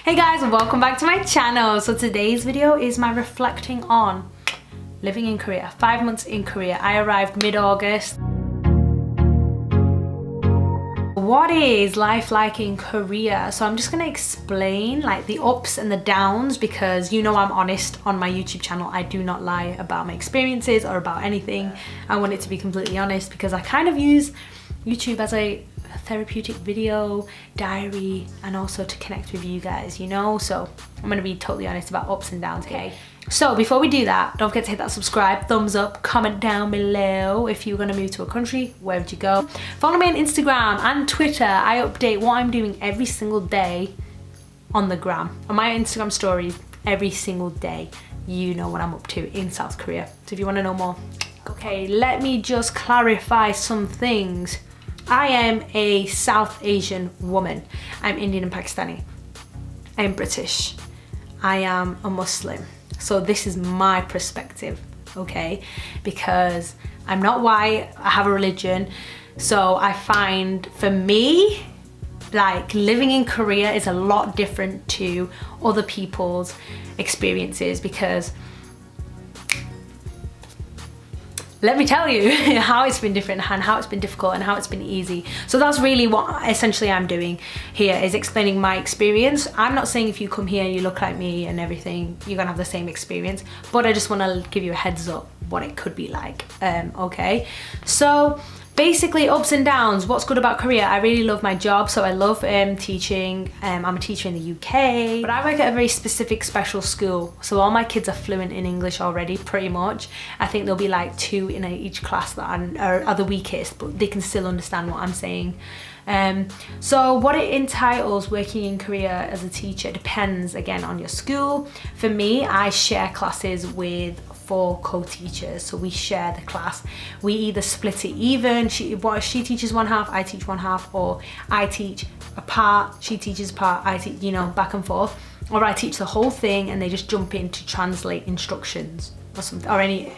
Hey guys, and welcome back to my channel. So today's video is my reflecting on living in Korea. 5 months in Korea. I arrived mid-August. What is life like in Korea? So I'm just gonna explain like the ups and the downs, because you know I'm honest on my YouTube channel. I do not lie about my experiences or about anything. I want it to be completely honest, because I kind of use YouTube as a therapeutic video diary and also to connect with you guys, you know. So I'm gonna be totally honest about ups and downs. Okay, so before we do that, don't forget to hit that subscribe, thumbs up, comment down below if you're gonna move to a country, where would you go? Follow me on Instagram and Twitter. I update what I'm doing every single day on the gram, on my Instagram stories every single day. You know what I'm up to in South Korea. So if you want to know more, okay, let me just clarify some things. I am a South Asian woman. I'm Indian and Pakistani. I'm British. I am a Muslim. So this is my perspective, okay? Because I'm not white, I have a religion. So I find for me, like living in Korea is a lot different to other people's experiences, because let me tell you how it's been different and how it's been difficult and how it's been easy. So that's really what essentially I'm doing here, is explaining my experience. I'm not saying if you come here and you look like me and everything, you're gonna have the same experience, but I just wanna give you a heads up what it could be like, okay? So basically, ups and downs. What's good about Korea? I really love my job. So I love teaching. I'm a teacher in the UK, but I work at a very specific special school. So all my kids are fluent in English already, pretty much. I think there'll be like 2 in each class that are the weakest, but they can still understand what I'm saying. So what it entitles working in Korea as a teacher depends again on your school. For me, I share classes with 4 co-teachers, so we share the class. We either split it even, she teaches one half, I teach one half, or I teach a part, she teaches a part, I teach, you know, back and forth, or I teach the whole thing and they just jump in to translate instructions or something, or any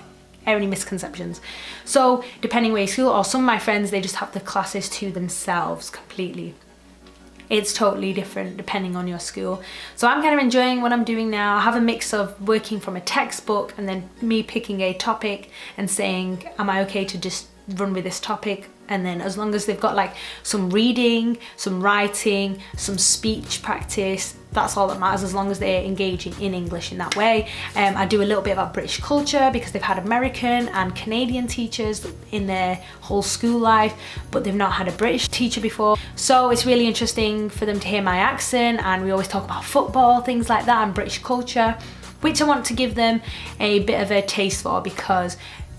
misconceptions. So depending where you school, or some of my friends, they just have the classes to themselves completely. It's totally different depending on your school. So I'm kind of enjoying what I'm doing now. I have a mix of working from a textbook and then me picking a topic and saying, am I okay to just run with this topic? And then as long as they've got like some reading, some writing, some speech practice, that's all that matters, as long as they're engaging in English in that way. I do a little bit about British culture, because they've had American and Canadian teachers in their whole school life, but they've not had a British teacher before. So it's really interesting for them to hear my accent, and we always talk about football, things like that, and British culture, which I want to give them a bit of a taste for, because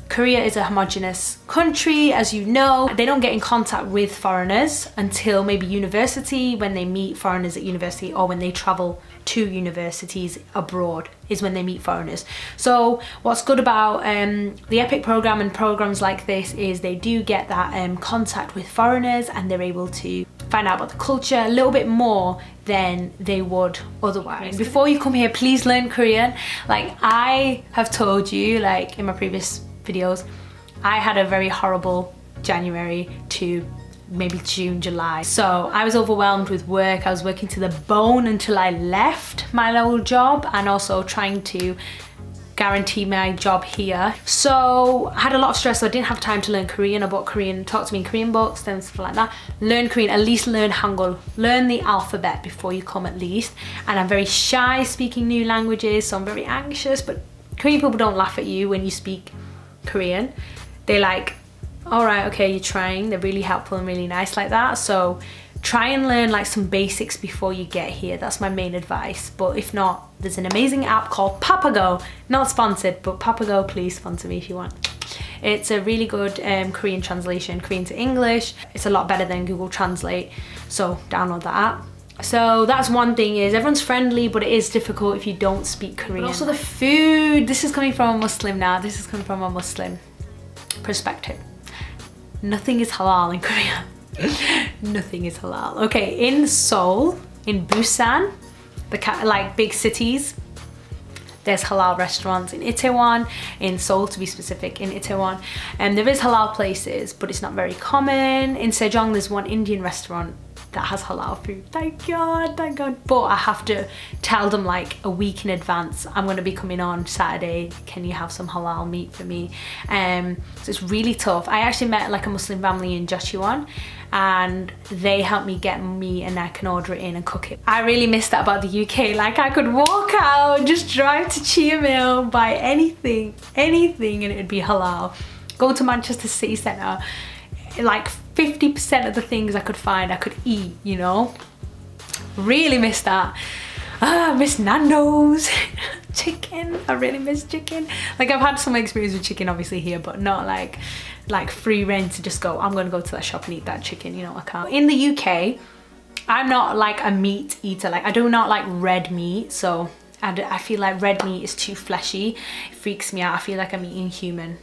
Korea is a homogenous country, as you know. They don't get in contact with foreigners until maybe university, when they meet foreigners at university, or when they travel to universities abroad is when they meet foreigners. So what's good about the EPIC program and programs like this is they do get that contact with foreigners, and they're able to find out about the culture a little bit more than they would otherwise. Before you come here, please learn Korean. Like I have told you, like in my previous videos, I had a very horrible January to maybe June, July. So I was overwhelmed with work. I was working to the bone until I left my old job, and also trying to guarantee my job here. So I had a lot of stress, so I didn't have time to learn Korean. I bought Korean, talk to me in Korean books, then stuff like that. Learn Korean, at least learn Hangul. Learn the alphabet before you come at least. And I'm very shy speaking new languages, so I'm very anxious, but Korean people don't laugh at you when you speak Korean. They're like, all right, okay, you're trying. They're really helpful and really nice like that. So try and learn like some basics before you get here. That's my main advice. But if not, there's an amazing app called Papago. Not sponsored, but Papago, please sponsor me if you want. It's a really good Korean translation, Korean to English. It's a lot better than Google Translate, so download that app. So that's one thing, is everyone's friendly, but it is difficult if you don't speak Korean. But also the food. This is coming from a Muslim now. This is coming from a Muslim perspective. Nothing is halal in Korea. Nothing is halal. Okay, in Seoul, in Busan, like big cities, there's halal restaurants. In Itaewon, in Seoul to be specific, in Itaewon, and there is halal places, but it's not very common. In Sejong, there's one Indian restaurant that has halal food. Thank God, thank God. But I have to tell them like a week in advance, I'm gonna be coming on Saturday, can you have some halal meat for me? So it's really tough. I actually met like a Muslim family in Joshua, and they helped me get meat and I can order it in and cook it. I really miss that about the UK. Like I could walk out, just drive to Chia Mill, buy anything, and it'd be halal. Go to Manchester City Centre, like 50% of the things I could find I could eat, you know. Really miss that. I miss Nando's. Chicken, I really miss chicken. Like I've had some experience with chicken obviously here, but not like free reign to just go, I'm gonna go to that shop and eat that chicken, you know. I can't. In the UK, I'm not like a meat eater. Like I do not like red meat, so I feel like red meat is too fleshy. It freaks me out. I feel like I'm eating human.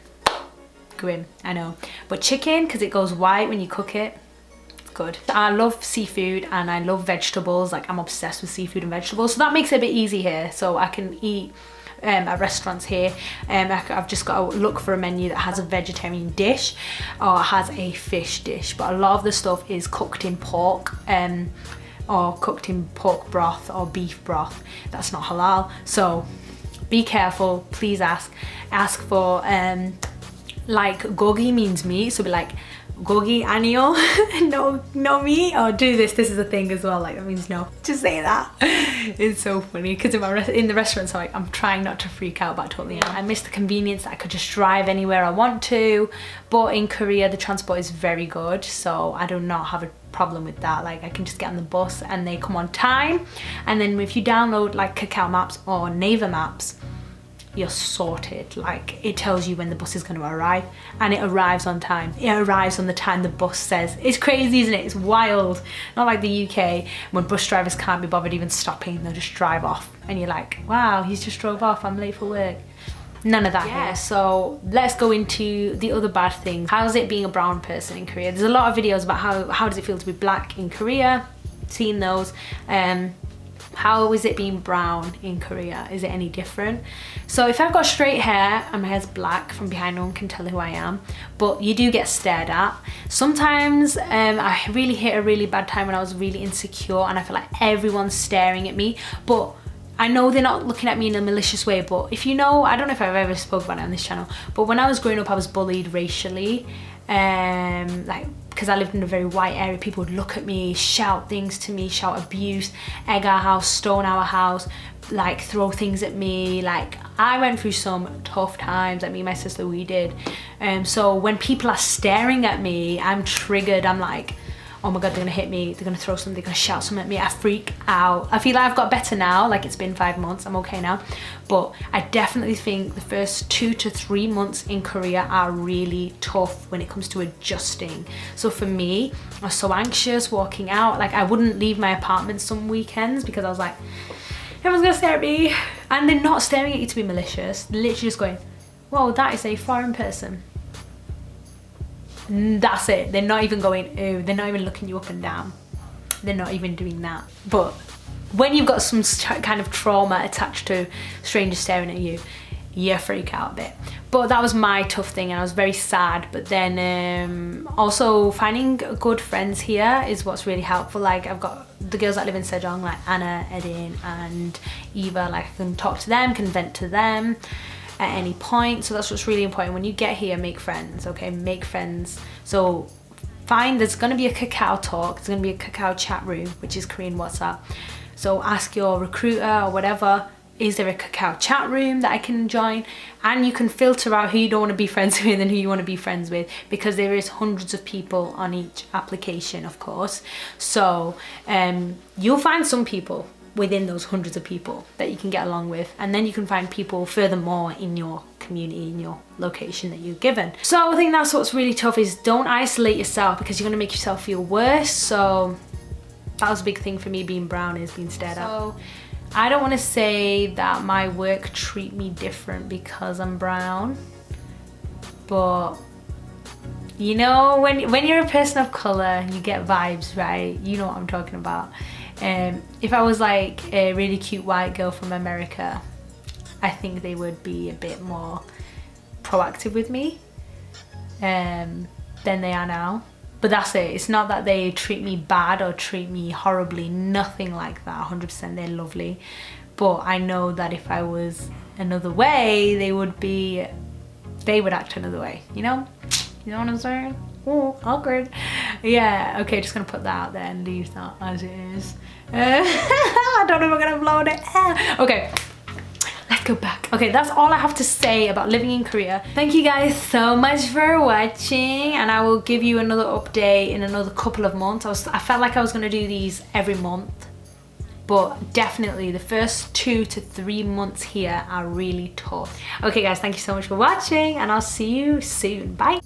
Grim, I know. But chicken, because it goes white when you cook it, it's good. I love seafood and I love vegetables. Like I'm obsessed with seafood and vegetables, so that makes it a bit easy here. So I can eat at restaurants here. I've just got to look for a menu that has a vegetarian dish or has a fish dish, but a lot of the stuff is cooked in pork or cooked in pork broth or beef broth. That's not halal, so be careful. Please ask for like gogi means meat, so be like gogi anio, no meat, or do this is a thing as well, like that means no. Just say that. It's so funny because in the restaurants, like I'm trying not to freak out, but I totally am. I miss the convenience that I could just drive anywhere I want to, but in Korea the transport is very good, so I do not have a problem with that. Like I can just get on the bus and they come on time, and then if you download like Kakao Maps or Naver Maps, you're sorted. Like it tells you when the bus is going to arrive, and it arrives on time. It arrives on the time the bus says. It's crazy, isn't it? It's wild. Not like the UK when bus drivers can't be bothered even stopping, they'll just drive off and you're like, wow, he's just drove off, I'm late for work. None of that here. So let's go into the other bad things. How's it being a brown person in Korea? There's a lot of videos about how does it feel to be black in Korea. Seen those. How is it being brown in Korea? Is it any different? So if I've got straight hair and my hair's black from behind, no one can tell who I am, but you do get stared at. Sometimes I really hit a really bad time when I was really insecure and I feel like everyone's staring at me, but I know they're not looking at me in a malicious way. But if you know, I don't know if I've ever spoke about it on this channel, but when I was growing up I was bullied racially, like because I lived in a very white area. People would look at me, shout things to me, shout abuse, egg our house, stone our house, like throw things at me. Like I went through some tough times, like me and my sister, we did. So when people are staring at me, I'm triggered. I'm like, oh my God, they're gonna hit me, they're gonna throw something, they're gonna shout something at me. I freak out. I feel like I've got better now, like it's been 5 months, I'm okay now. But I definitely think the first 2 to 3 months in Korea are really tough when it comes to adjusting. So for me, I was so anxious walking out. Like I wouldn't leave my apartment some weekends because I was like, everyone's gonna stare at me. And they're not staring at you to be malicious, they're literally just going, whoa, that is a foreign person. That's it. They're not even going, ooh, they're not even looking you up and down. They're not even doing that. But when you've got some kind of trauma attached to strangers staring at you, you freak out a bit. But that was my tough thing and I was very sad. But then also finding good friends here is what's really helpful. Like I've got the girls that live in Sejong, like Anna, Edin and Eva, like I can talk to them, can vent to them at any point. So that's what's really important. When you get here, make friends, okay? Make friends. So there's gonna be a Kakao talk, there's gonna be a Kakao chat room, which is Korean WhatsApp. So ask your recruiter or whatever, is there a Kakao chat room that I can join? And you can filter out who you don't wanna be friends with and who you wanna be friends with, because there is hundreds of people on each application, of course. So you'll find some people within those hundreds of people that you can get along with, and then you can find people furthermore in your community, in your location that you're given. So I think that's what's really tough, is don't isolate yourself because you're going to make yourself feel worse. So that was a big thing for me being brown, is being stared at. So I don't want to say that my work treat me different because I'm brown, but you know, when you're a person of color, you get vibes, right? You know what I'm talking about. If I was like a really cute white girl from America, I think they would be a bit more proactive with me than they are now. But that's it. It's not that they treat me bad or treat me horribly, nothing like that. 100% they're lovely. But I know that if I was another way, they would act another way, you know? You know what I'm saying? Oh, awkward. Yeah, okay, just gonna put that out there and leave that as it is. I don't know if I'm gonna upload it. Okay. Let's go back. Okay, that's all I have to say about living in Korea. Thank you guys so much for watching, and I will give you another update in another couple of months. I felt like I was gonna do these every month, but definitely the first 2 to 3 months here are really tough. Okay guys, thank you so much for watching, and I'll see you soon. Bye.